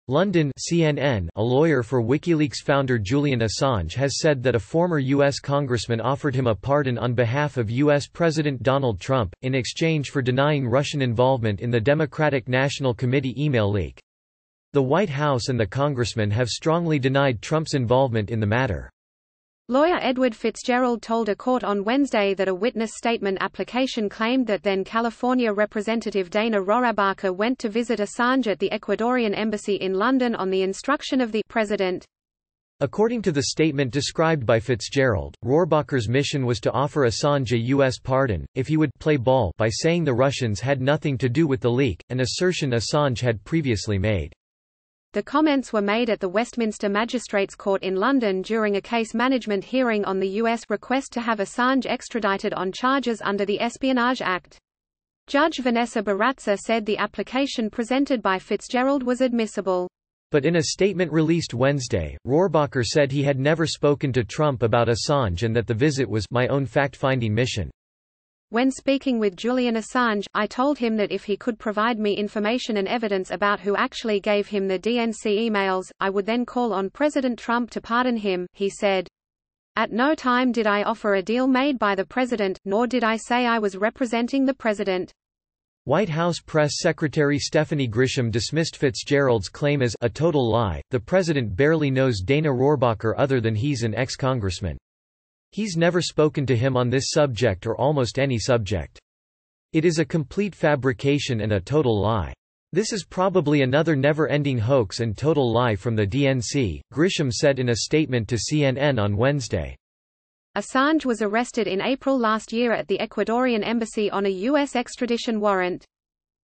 London CNN. A lawyer for WikiLeaks founder Julian Assange has said that a former U.S. congressman offered him a pardon on behalf of U.S. President Donald Trump, in exchange for denying Russian involvement in the Democratic National Committee email leak. The White House and the congressman have strongly denied Trump's involvement in the matter. Lawyer Edward Fitzgerald told a court on Wednesday that a witness statement application claimed that then California Representative Dana Rohrabacher went to visit Assange at the Ecuadorian embassy in London on the instruction of the president. According to the statement described by Fitzgerald, Rohrabacher's mission was to offer Assange a U.S. pardon, if he would play ball by saying the Russians had nothing to do with the leak, an assertion Assange had previously made. The comments were made at the Westminster Magistrates Court in London during a case management hearing on the U.S. request to have Assange extradited on charges under the Espionage Act. Judge Vanessa Baratza said the application presented by Fitzgerald was admissible. But in a statement released Wednesday, Rohrabacher said he had never spoken to Trump about Assange and that the visit was my own fact-finding mission. When speaking with Julian Assange, I told him that if he could provide me information and evidence about who actually gave him the DNC emails, I would then call on President Trump to pardon him, he said. At no time did I offer a deal made by the president, nor did I say I was representing the president. White House Press Secretary Stephanie Grisham dismissed Fitzgerald's claim as a total lie. The president barely knows Dana Rohrabacher other than he's an ex-congressman. He's never spoken to him on this subject or almost any subject. It is a complete fabrication and a total lie. This is probably another never-ending hoax and total lie from the DNC, Grisham said in a statement to CNN on Wednesday. Assange was arrested in April last year at the Ecuadorian embassy on a U.S. extradition warrant.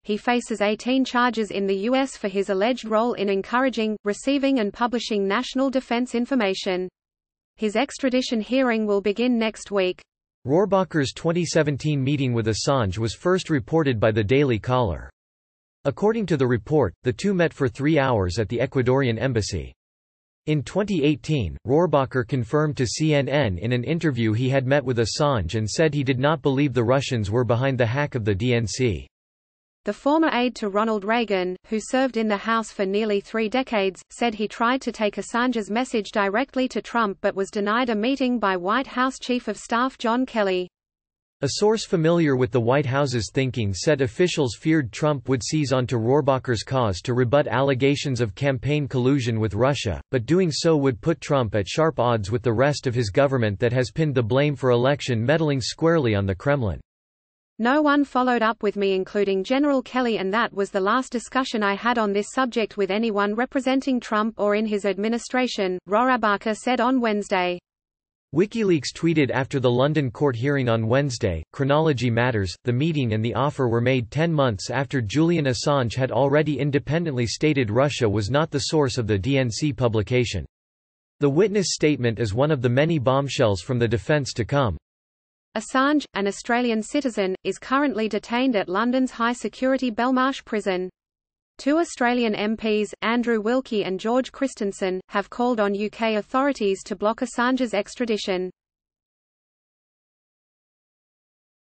He faces 18 charges in the U.S. for his alleged role in encouraging, receiving and publishing national defense information. His extradition hearing will begin next week. Rohrabacher's 2017 meeting with Assange was first reported by the Daily Caller. According to the report, the two met for 3 hours at the Ecuadorian embassy. In 2018, Rohrabacher confirmed to CNN in an interview he had met with Assange and said he did not believe the Russians were behind the hack of the DNC. The former aide to Ronald Reagan, who served in the House for nearly 3 decades, said he tried to take Assange's message directly to Trump but was denied a meeting by White House Chief of Staff John Kelly. A source familiar with the White House's thinking said officials feared Trump would seize onto Rohrabacher's cause to rebut allegations of campaign collusion with Russia, but doing so would put Trump at sharp odds with the rest of his government that has pinned the blame for election meddling squarely on the Kremlin. No one followed up with me including General Kelly, and that was the last discussion I had on this subject with anyone representing Trump or in his administration, Rohrabacher said on Wednesday. WikiLeaks tweeted after the London court hearing on Wednesday, "Chronology matters, the meeting and the offer were made 10 months after Julian Assange had already independently stated Russia was not the source of the DNC publication. The witness statement is one of the many bombshells from the defence to come." Assange, an Australian citizen, is currently detained at London's high-security Belmarsh prison. 2 Australian MPs, Andrew Wilkie and George Christensen, have called on UK authorities to block Assange's extradition.